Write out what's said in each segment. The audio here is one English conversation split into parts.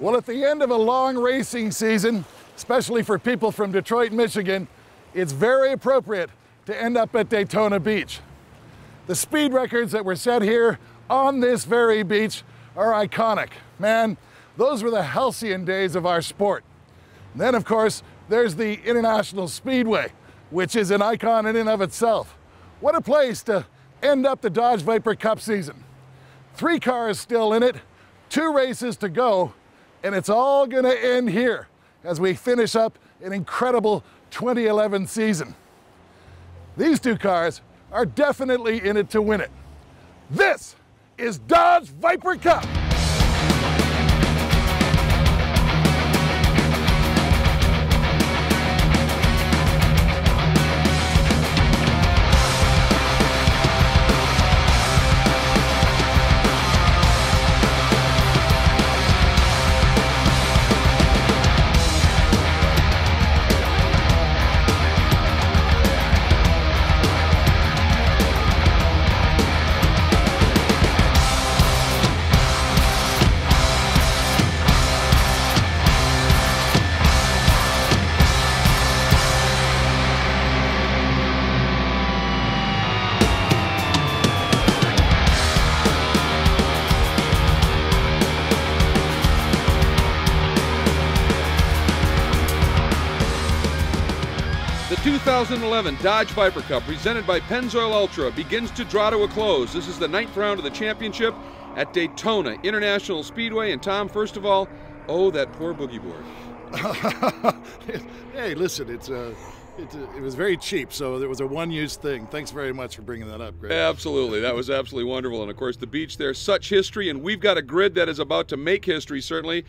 Well, at the end of a long racing season, especially for people from Detroit, Michigan, it's very appropriate to end up at Daytona Beach. The speed records that were set here on this very beach are iconic. Man, those were the halcyon days of our sport. And then, of course, there's the International Speedway, which is an icon in and of itself. What a place to end up the Dodge Viper Cup season. 3 cars still in it, 2 races to go, and it's all gonna end here as we finish up an incredible 2011 season. These 2 cars are definitely in it to win it. This is Dodge Viper Cup. The 2011 Dodge Viper Cup, presented by Pennzoil Ultra, begins to draw to a close. This is the 9th round of the championship at Daytona International Speedway. And Tom, first of all, oh, that poor boogie board. Hey, listen, it was very cheap, so it was a one-use thing. Thanks very much for bringing that up, Greg. Absolutely, that was absolutely wonderful. And of course, the beach there, such history, and we've got a grid that is about to make history, certainly.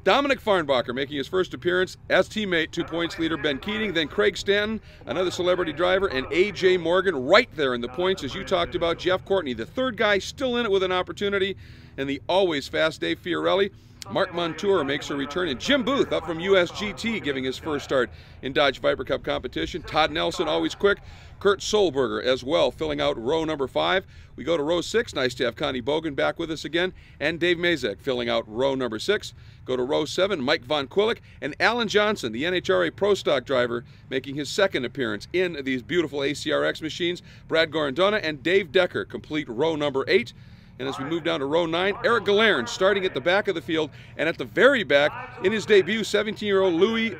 Dominic Farnbacher making his first appearance as teammate, 2 points leader Ben Keating, then Craig Stanton, another celebrity driver, and A.J. Morgan right there in the points, as you talked about. Jeff Courtney, the 3rd guy, still in it with an opportunity, and the always fast Dave Fiorelli. Mark Montour makes her return, and Jim Booth up from USGT giving his first start in Dodge Viper Cup competition. Todd Nelson, always quick. Kurt Solberger as well, filling out row number 5. We go to row 6. Nice to have Connie Bogan back with us again. And Dave Mazek filling out row number 6. Go to row 7. Mike Von Quillick and Alan Johnson, the NHRA Pro Stock driver, making his 2nd appearance in these beautiful ACRX machines. Brad Gorandona and Dave Decker complete row number 8. And as we move down to row 9, Eric Galern starting at the back of the field, and at the very back, in his debut, 17-year-old Louis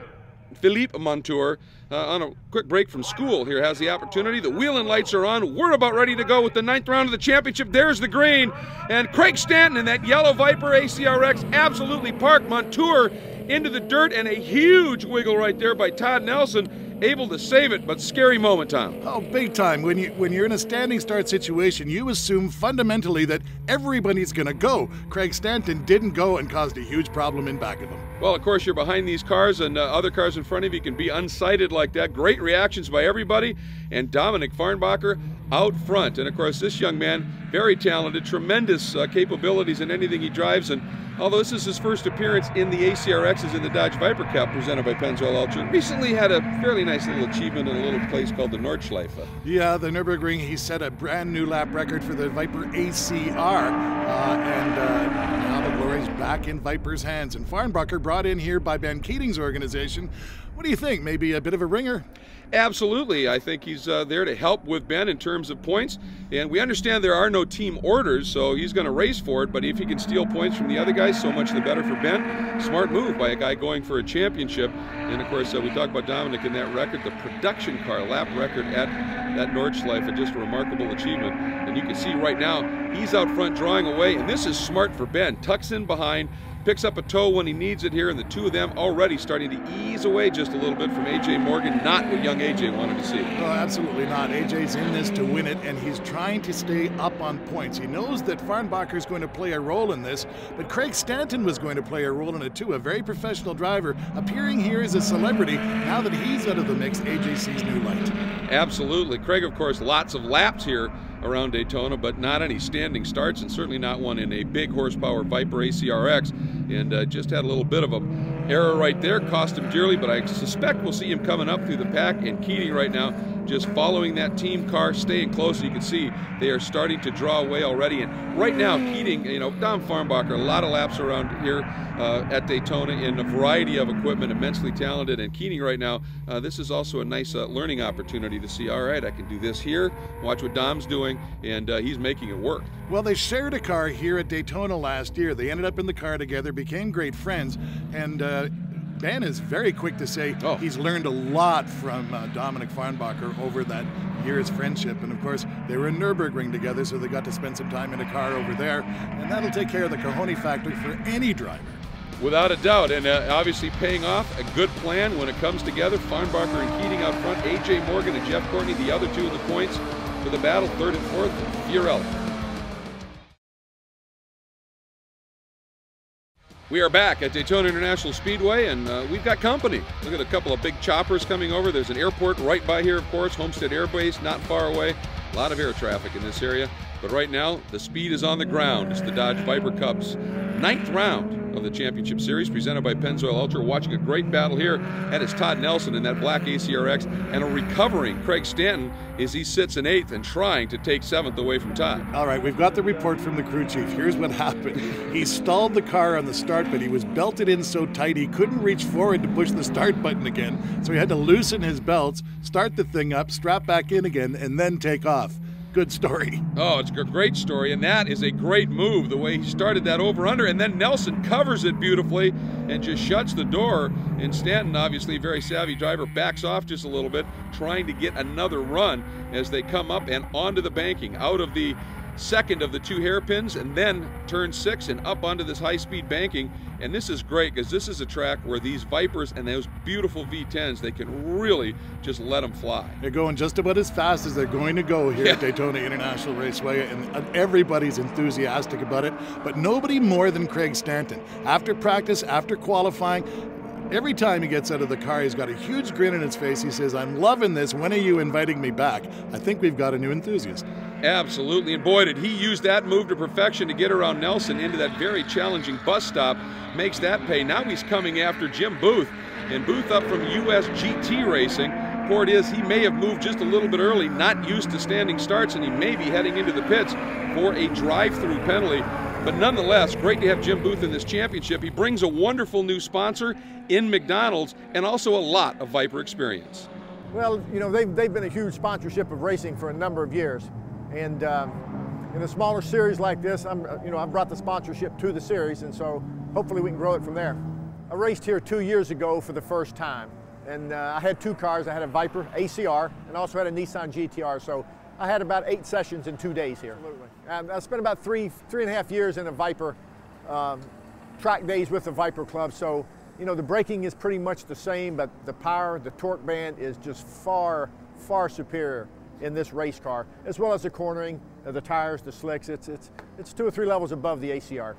Philippe Montour, on a quick break from school here, has the opportunity. The wheel and lights are on. We're about ready to go with the 9th round of the championship. There's the green, and Craig Stanton in that yellow Viper ACRX absolutely parked Montour into the dirt, and a huge wiggle right there by Todd Nelson, able to save it, but scary moment, Tom. Oh, big time. When you're in a standing start situation, you assume fundamentally that everybody's gonna go. Craig Stanton didn't go and caused a huge problem in back of him. Well, of course, you're behind these cars, and other cars in front of you can be unsighted like that. Great reactions by everybody, and Dominic Farnbacher out front. And of course, this young man, very talented, tremendous capabilities in anything he drives. And although this is his first appearance in the ACRXs in the Dodge Viper Cup presented by Pennzoil Ultra, recently had a fairly nice little achievement in a little place called the Nordschleife. Yeah, the Nürburgring, he set a brand new lap record for the Viper ACR. Now the glory's back in Viper's hands. And Farnbacher, brought in here by Ben Keating's organization. What do you think? Maybe a bit of a ringer? Absolutely. I think he's there to help with Ben in terms of points. And we understand there are no team orders, so he's going to race for it. But if he can steal points from the other guys, so much the better for Ben. Smart move by a guy going for a championship. And of course, we talked about Dominic in that record, the production car lap record at that Nordschleife, just a remarkable achievement. And you can see right now, he's out front drawing away. And this is smart for Ben. Tucks in behind, picks up a toe when he needs it here, and the 2 of them already starting to ease away just a little bit from A.J. Morgan. Not what young A.J. wanted to see. Oh, absolutely not. A.J.'s in this to win it, and he's trying to stay up on points. He knows that Farnbacher's going to play a role in this, but Craig Stanton was going to play a role in it too. A very professional driver appearing here as a celebrity. Now that he's out of the mix, A.J. sees new light. Absolutely. Craig, of course, lots of laps here around Daytona, but not any standing starts, and certainly not one in a big horsepower Viper ACRX, and just had a little bit of a Error right there cost him dearly, but I suspect we'll see him coming up through the pack, and Keating right now just following that team car, staying close. You can see they are starting to draw away already, and right now Keating, you know, Dom Farnbacher, a lot of laps around here at Daytona in a variety of equipment, immensely talented, and Keating right now, this is also a nice learning opportunity to see, all right, I can do this here, watch what Dom's doing, and he's making it work. Well, they shared a car here at Daytona last year. They ended up in the car together, became great friends, and Ben is very quick to say he's learned a lot from Dominic Farnbacher over that year's friendship. And of course, they were in Nürburgring together, so they got to spend some time in a car over there. And that'll take care of the cojones factor for any driver. Without a doubt, and obviously paying off, a good plan when it comes together. Farnbacher and Keating out front, A.J. Morgan and Jeff Courtney, the other two of the points for the battle, third and fourth, Fiorelli. We are back at Daytona International Speedway, and we've got company. Look at a couple of big choppers coming over. There's an airport right by here, of course, Homestead Air Base, not far away. A lot of air traffic in this area. But right now, the speed is on the ground. It's the Dodge Viper Cup's 9th round of the Championship Series, presented by Pennzoil Ultra. Watching a great battle here. That is Todd Nelson in that black ACRX, and a recovering Craig Stanton as he sits in 8th and trying to take 7th away from Todd. All right, we've got the report from the crew chief. Here's what happened. He stalled the car on the start, but he was belted in so tight he couldn't reach forward to push the start button again. So he had to loosen his belts, start the thing up, strap back in again, and then take off. Good story. Oh, it's a great story, and that is a great move, the way he started that over-under, and then Nelson covers it beautifully and just shuts the door, and Stanton, obviously a very savvy driver, backs off just a little bit, trying to get another run as they come up and onto the banking, out of the second of the 2 hairpins, and then turn 6 and up onto this high-speed banking. And this is great because this is a track where these Vipers and those beautiful V10s, they can really just let them fly. They're going just about as fast as they're going to go here at Daytona International Raceway, and everybody's enthusiastic about it, but nobody more than Craig Stanton. After practice, after qualifying, every time he gets out of the car, he's got a huge grin on his face. He says, I'm loving this. When are you inviting me back? I think we've got a new enthusiast. Absolutely, and boy, did he use that move to perfection to get around Nelson into that very challenging bus stop. Makes that pay. Now he's coming after Jim Booth, and Booth up from US GT Racing. Report is he may have moved just a little bit early, not used to standing starts, and he may be heading into the pits for a drive-through penalty. But nonetheless, great to have Jim Booth in this championship. He brings a wonderful new sponsor in McDonald's, and also a lot of Viper experience. Well, you know, they've been a huge sponsorship of racing for a number of years. And in a smaller series like this, I've brought the sponsorship to the series, and so hopefully we can grow it from there. I raced here 2 years ago for the first time, and I had 2 cars. I had a Viper ACR and also had a Nissan GTR, so I had about 8 sessions in 2 days here. Absolutely. I spent about three and a half years in a Viper track days with the Viper Club, so you know the braking is pretty much the same, but the power, the torque band is just far, far superior in this race car, as well as the cornering, the tires, the slicks. It's 2 or 3 levels above the ACR.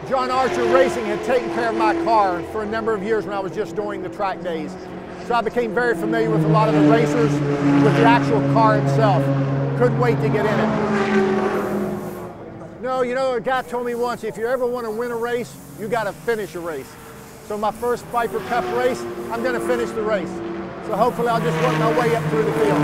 John Archer Racing had taken care of my car for a number of years when I was just doing the track days. So I became very familiar with a lot of the racers, with the actual car itself. Couldn't wait to get in it. No, you know, a guy told me once, if you ever want to win a race, you got to finish a race. So my first Viper Cup race, I'm going to finish the race. So hopefully I'll just work my way up through the field.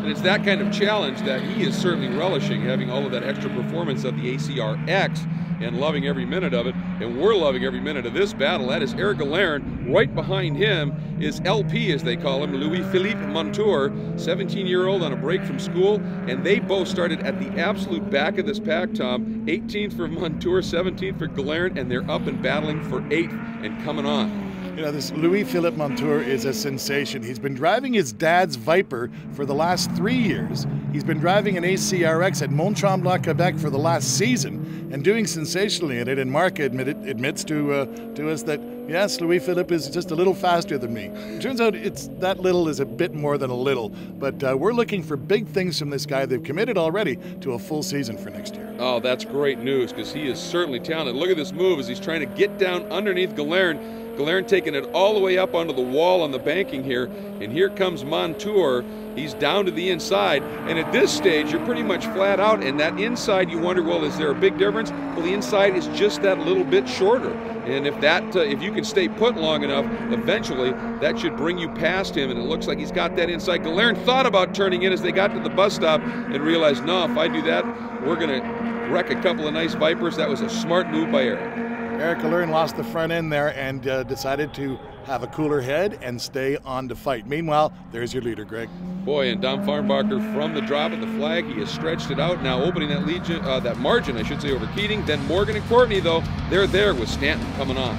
And it's that kind of challenge that he is certainly relishing, having all of that extra performance of the ACRX and loving every minute of it. And we're loving every minute of this battle. That is Eric Galern. Right behind him is LP, as they call him, Louis-Philippe Montour, 17-year-old on a break from school. And they both started at the absolute back of this pack, Tom. 18th for Montour, 17th for Galern, and they're up and battling for 8th and coming on. You know, this Louis-Philippe Montour is a sensation. He's been driving his dad's Viper for the last 3 years. He's been driving an ACRX at Mont-Tremblant, Quebec for the last season and doing sensationally in it. And Mark admits to us that, yes, Louis-Philippe is just a little faster than me. It turns out that little is a bit more than a little. But we're looking for big things from this guy. They've committed already to a full season for next year. Oh, that's great news because he is certainly talented. Look at this move as he's trying to get down underneath Galern. Galern taking it all the way up onto the wall on the banking here, and here comes Montour. He's down to the inside, and at this stage you're pretty much flat out, and that inside you wonder, well, is there a big difference? Well, the inside is just that little bit shorter, and if you can stay put long enough, eventually that should bring you past him, and it looks like he's got that inside. Galern thought about turning in as they got to the bus stop and realized, no, if I do that, we're going to wreck a couple of nice Vipers. That was a smart move by Eric. Eric Galern lost the front end there and decided to have a cooler head and stay on to fight. Meanwhile, there's your leader, Greg. Boy, and Dom Farnbacher from the drop of the flag, he has stretched it out, now opening that margin, I should say, over Keating. Then Morgan and Courtney, though, they're there with Stanton coming on.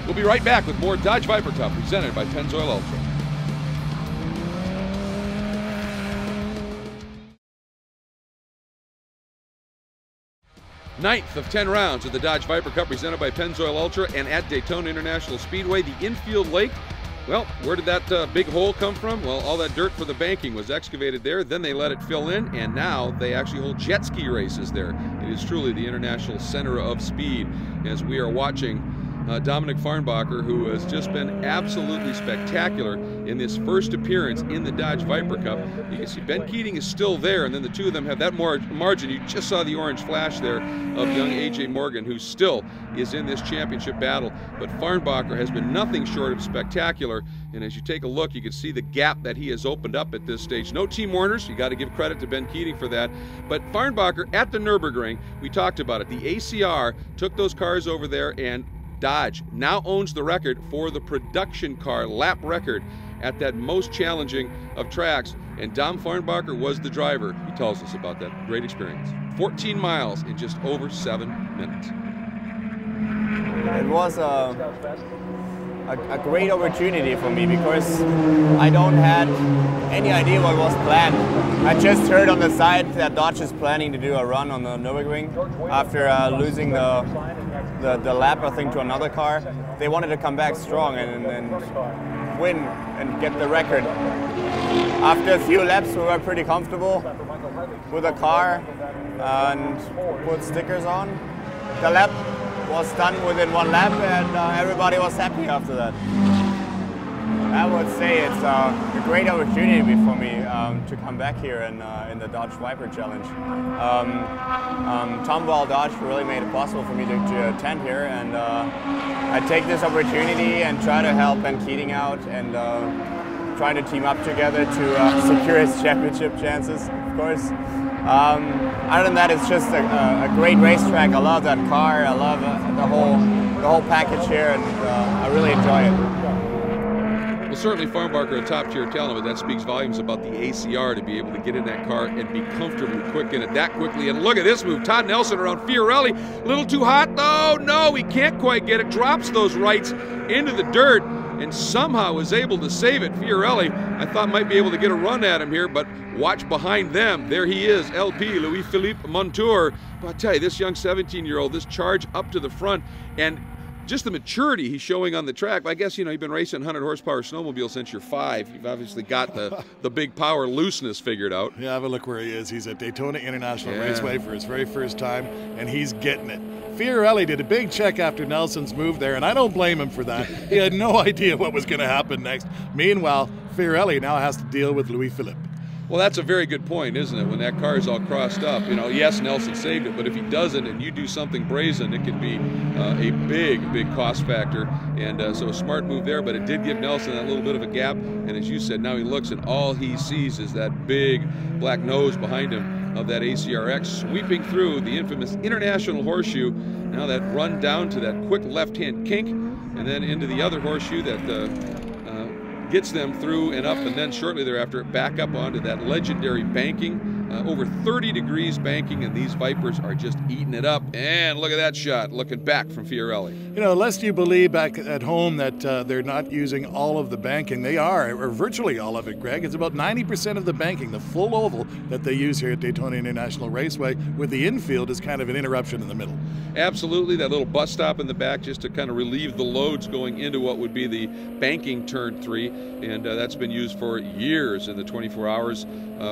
We'll be right back with more Dodge Viper Cup presented by Pennzoil Ultra. 9th of 10 rounds of the Dodge Viper Cup presented by Pennzoil Ultra, and at Daytona International Speedway, the infield lake. Well, where did that big hole come from? Well, all that dirt for the banking was excavated there, then they let it fill in, and now they actually hold jet ski races there. It is truly the international center of speed as we are watching Dominic Farnbacher, who has just been absolutely spectacular in this first appearance in the Dodge Viper Cup. You can see Ben Keating is still there, and then the two of them have that margin. You just saw the orange flash there of young A.J. Morgan, who still is in this championship battle. But Farnbacher has been nothing short of spectacular, and as you take a look, you can see the gap that he has opened up at this stage. No team Warners, you got to give credit to Ben Keating for that. But Farnbacher at the Nürburgring, we talked about it. The ACR took those cars over there, and Dodge now owns the record for the production car lap record at that most challenging of tracks, and Dom Farnbacher was the driver. He tells us about that great experience. 14 miles in just over 7 minutes. It was a great opportunity for me because I don't had any idea what was planned. I just heard on the side that Dodge is planning to do a run on the Nürburgring after losing the lap, I think, to another car. They wanted to come back strong and win and get the record. After a few laps, we were pretty comfortable with the car and put stickers on. The lap was done within 1 lap, and everybody was happy after that. I would say it's a great opportunity for me to come back here in the Dodge Viper Challenge. Tomball Dodge really made it possible for me to attend here, and I take this opportunity and try to help Ben Keating out and try to team up together to secure his championship chances, of course. Other than that, it's just a great racetrack. I love that car. I love the whole package here, and I really enjoy it. Well, certainly Farnbacher, a top-tier talent, but that speaks volumes about the ACR to be able to get in that car and be comfortably quick in it that quickly. And look at this move. Todd Nelson around Fiorelli. A little too hot. Oh, no, he can't quite get it. Drops those rights into the dirt and somehow is able to save it. Fiorelli, I thought, might be able to get a run at him here, but watch behind them. There he is, LP, Louis-Philippe Montour. But I'll tell you, this young 17-year-old, this charge up to the front, and just the maturity he's showing on the track. I guess, you know, you've been racing 100 horsepower snowmobile since you're 5. You've obviously got the big power looseness figured out. Yeah, have a look where he is. He's at Daytona International Raceway for his very first time, and he's getting it. Fiorelli did a big check after Nelson's move there, and I don't blame him for that. He had no idea what was going to happen next. Meanwhile, Fiorelli now has to deal with Louis-Philippe. Well, that's a very good point, isn't it? When that car is all crossed up, you know, yes, Nelson saved it, but if he doesn't and you do something brazen, it can be a big cost factor. And so a smart move there, but it did give Nelson that little bit of a gap. And as you said, now he looks and all he sees is that big black nose behind him of that ACRX sweeping through the infamous International Horseshoe. Now that run down to that quick left-hand kink and then into the other horseshoe that gets them through and up, and then shortly thereafter back up onto that legendary banking. Over 30 degrees banking, and these Vipers are just eating it up. And look at that shot, looking back from Fiorelli. You know, lest you believe back at home that they're not using all of the banking, they are, or virtually all of it, Greg. It's about 90% of the banking, the full oval that they use here at Daytona International Raceway, with the infield is kind of an interruption in the middle. Absolutely, that little bus stop in the back just to kind of relieve the loads going into what would be the banking turn 3, and that's been used for years in the 24 hours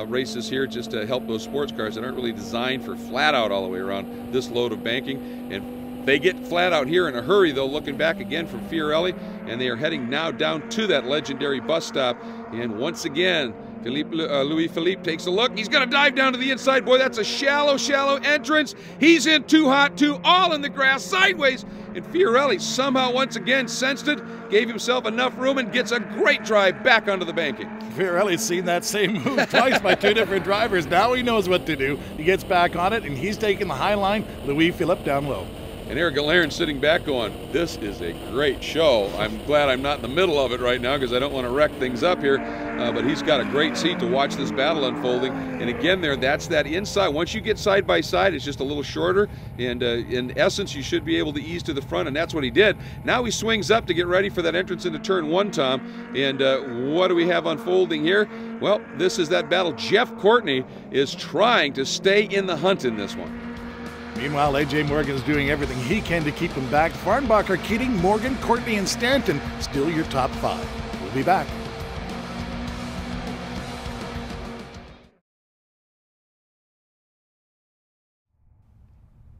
races here, just to help those sports cars that aren't really designed for flat out all the way around this load of banking. And They get flat out here in a hurry, though, looking back again from Fiorelli, and they are heading now down to that legendary bus stop. And once again, Louis Philippe takes a look. He's going to dive down to the inside. Boy, that's a shallow, shallow entrance. He's in too hot, too, all in the grass, sideways. And Fiorelli somehow once again sensed it, gave himself enough room, and gets a great drive back onto the banking. Fiorelli's seen that same move twice by two different drivers. Now he knows what to do. He gets back on it, and he's taking the high line. Louis Philippe down low. And Eric Galern sitting back going, this is a great show. I'm glad I'm not in the middle of it right now because I don't want to wreck things up here. But he's got a great seat to watch this battle unfolding. And again there, that's that inside. Once you get side by side, it's just a little shorter. And in essence, you should be able to ease to the front, and that's what he did. Now he swings up to get ready for that entrance into turn 1, Tom. And what do we have unfolding here? Well, this is that battle. Jeff Courtney is trying to stay in the hunt in this one. Meanwhile, A.J. Morgan's doing everything he can to keep him back. Farnbacher, Keating, Morgan, Courtney, and Stanton still your top 5. We'll be back.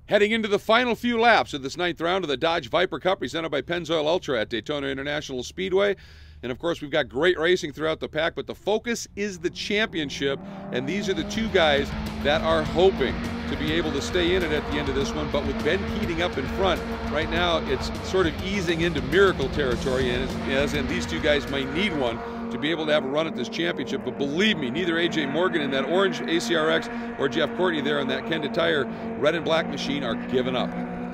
Heading into the final few laps of this 9th round of the Dodge Viper Cup presented by Pennzoil Ultra at Daytona International Speedway. And of course, we've got great racing throughout the pack, but the focus is the championship. And these are the two guys that are hoping to be able to stay in it at the end of this one. But with Ben Keating up in front, right now it's sort of easing into miracle territory, and as in these two guys might need one to be able to have a run at this championship. But believe me, neither A.J. Morgan in that orange ACRX or Jeff Courtney there on that Kenda Tire red and black machine are giving up.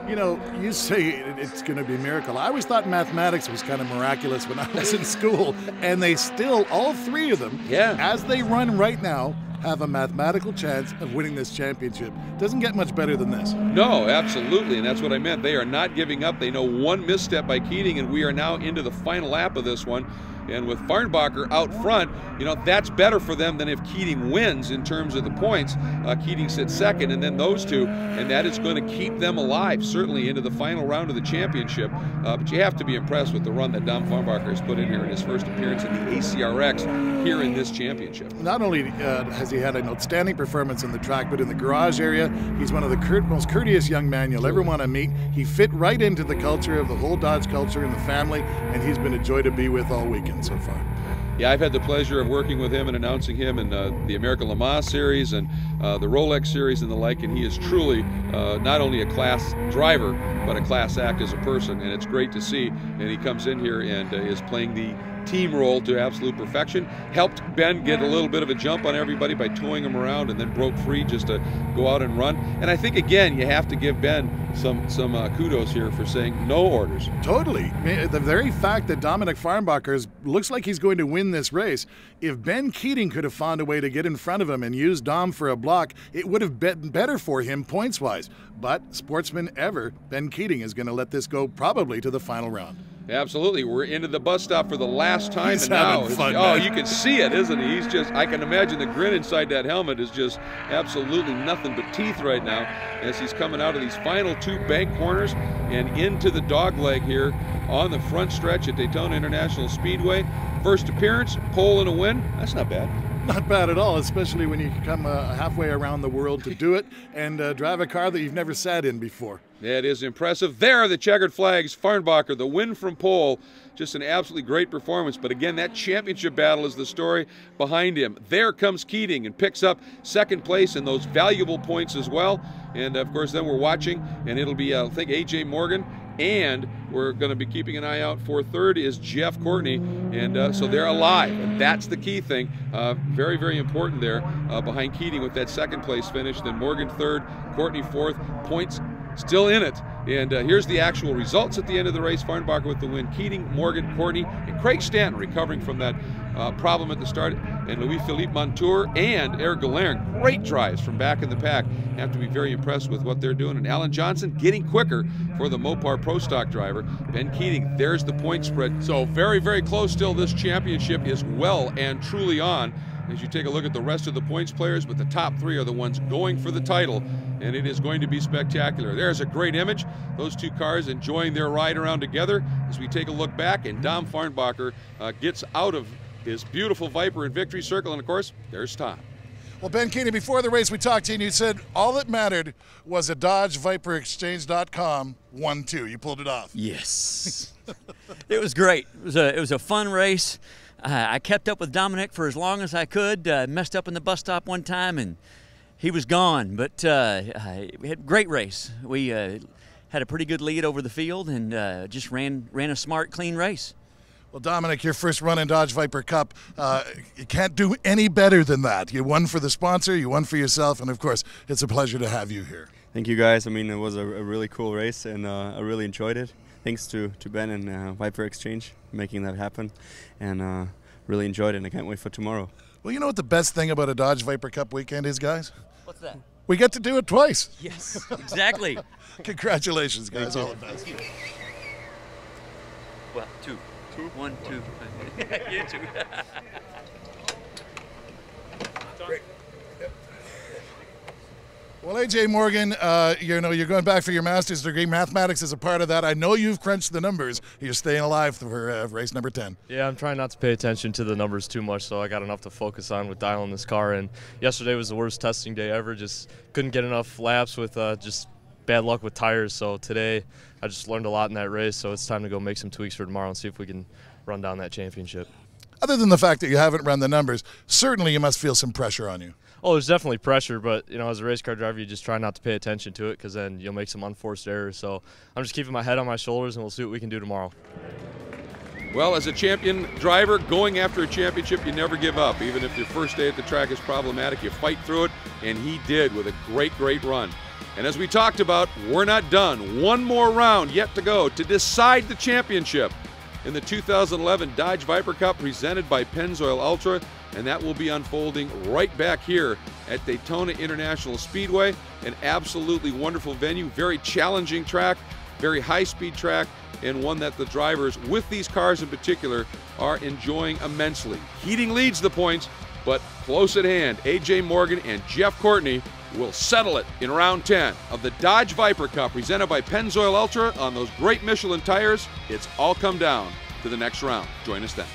You know, you say it's going to be a miracle. I always thought mathematics was kind of miraculous when I was in school, and they still, all three of them, as they run right now, have a mathematical chance of winning this championship. Doesn't get much better than this. No, absolutely, and that's what I meant. They are not giving up. They know one misstep by Keating, and we are now into the final lap of this one. And with Farnbacher out front, you know, that's better for them than if Keating wins in terms of the points. Keating sits second, and then those two, and that is going to keep them alive, certainly into the final round of the championship. But you have to be impressed with the run that Dom Farnbacher has put in here in his first appearance in the ACRX here in this championship. Not only has he had an outstanding performance in the track, but in the garage area, he's one of the most courteous young men you'll ever want to meet. He fit right into the culture of the whole Dodge culture and the family, and he's been a joy to be with all weekend so far. Yeah, I've had the pleasure of working with him and announcing him in the American Le Mans series and the Rolex series and the like, and he is truly not only a class driver, but a class act as a person, and it's great to see. And he comes in here and is playing the team role to absolute perfection. Helped Ben get a little bit of a jump on everybody by towing him around, and then broke free just to go out and run. And I think, again, you have to give Ben some kudos here for saying no orders. Totally. I mean, the very fact that Dominic Farnbacher looks like he's going to win this race, if Ben Keating could have found a way to get in front of him and use Dom for a block, it would have been better for him points-wise. But sportsman ever, Ben Keating is going to let this go probably to the final round. Absolutely. We're into the bus stop for the last time. He's and now having fun, oh, man. you can see it, isn't he? He's just, I can imagine the grin inside that helmet is just absolutely nothing but teeth right now as he's coming out of these final two bank corners and into the dogleg here on the front stretch at Daytona International Speedway. First appearance, pole and a win. That's not bad. Not bad at all, especially when you come halfway around the world to do it and drive a car that you've never sat in before. That is impressive. There are the checkered flags. Farnbacher, the win from pole. Just an absolutely great performance. But again, that championship battle is the story behind him. There comes Keating and picks up second place and those valuable points as well. And of course, then we're watching, and it'll be, I think, A.J. Morgan. And we're going to be keeping an eye out for third is Jeff Courtney. And so they're alive. And that's the key thing. Very, very important there behind Keating with that second place finish. Then Morgan third, Courtney fourth. Points still in it. And here's the actual results at the end of the race. Farnbacher with the win. Keating, Morgan, Courtney, and Craig Stanton recovering from that problem at the start. And Louis-Philippe Montour and Eric Galern, great drives from back in the pack. Have to be very impressed with what they're doing. And Alan Johnson getting quicker for the Mopar Pro Stock driver. Ben Keating, there's the point spread. So very, very close still. This championship is well and truly on. As you take a look at the rest of the points players, but the top three are the ones going for the title, and it is going to be spectacular. There's a great image. Those two cars enjoying their ride around together as we take a look back, and Dom Farnbacher gets out of his beautiful Viper in victory circle, and of course, there's Tom. Well, Ben Keating, before the race we talked to you and you said all that mattered was a Dodge ViperExchange.com 1-2. You pulled it off. Yes. It was great. It was a fun race. I kept up with Dominic for as long as I could. Messed up in the bus stop one time and he was gone, but we had a great race. We had a pretty good lead over the field and just ran a smart, clean race. Well, Dominic, your first run in Dodge Viper Cup, you can't do any better than that. You won for the sponsor, you won for yourself, and of course, it's a pleasure to have you here. Thank you, guys. I mean, it was a really cool race, and I really enjoyed it. Thanks to Ben and Viper Exchange making that happen, and really enjoyed it, and I can't wait for tomorrow. Well, you know what the best thing about a Dodge Viper Cup weekend is, guys? What's that? We get to do it twice. Yes, exactly. Congratulations, guys. All the best. Well, 2. 1, 2. You too. Great. Yep. Well, AJ Morgan, you know, you're going back for your master's degree. Mathematics is a part of that. I know you've crunched the numbers. You're staying alive for race number 10. Yeah, I'm trying not to pay attention to the numbers too much, so I got enough to focus on with dialing this car. And yesterday was the worst testing day ever. Just couldn't get enough laps with just bad luck with tires. So today I just learned a lot in that race, so it's time to go make some tweaks for tomorrow and see if we can run down that championship. Other than the fact that you haven't run the numbers, certainly you must feel some pressure on you. Oh, there's definitely pressure, but you know, as a race car driver, you just try not to pay attention to it because then you'll make some unforced errors. So I'm just keeping my head on my shoulders, and we'll see what we can do tomorrow. Well, as a champion driver going after a championship, you never give up. Even if your first day at the track is problematic, you fight through it, and he did with a great run. And as we talked about, we're not done. One more round yet to go to decide the championship in the 2011 Dodge Viper Cup presented by Pennzoil Ultra, and that will be unfolding right back here at Daytona International Speedway. An absolutely wonderful venue, very challenging track, very high-speed track, and one that the drivers, with these cars in particular, are enjoying immensely. Heating leads the points, but close at hand, AJ Morgan and Jeff Courtney will settle it in round 10 of the Dodge Viper Cup presented by Pennzoil Ultra on those great Michelin tires. It's all come down to the next round. Join us then.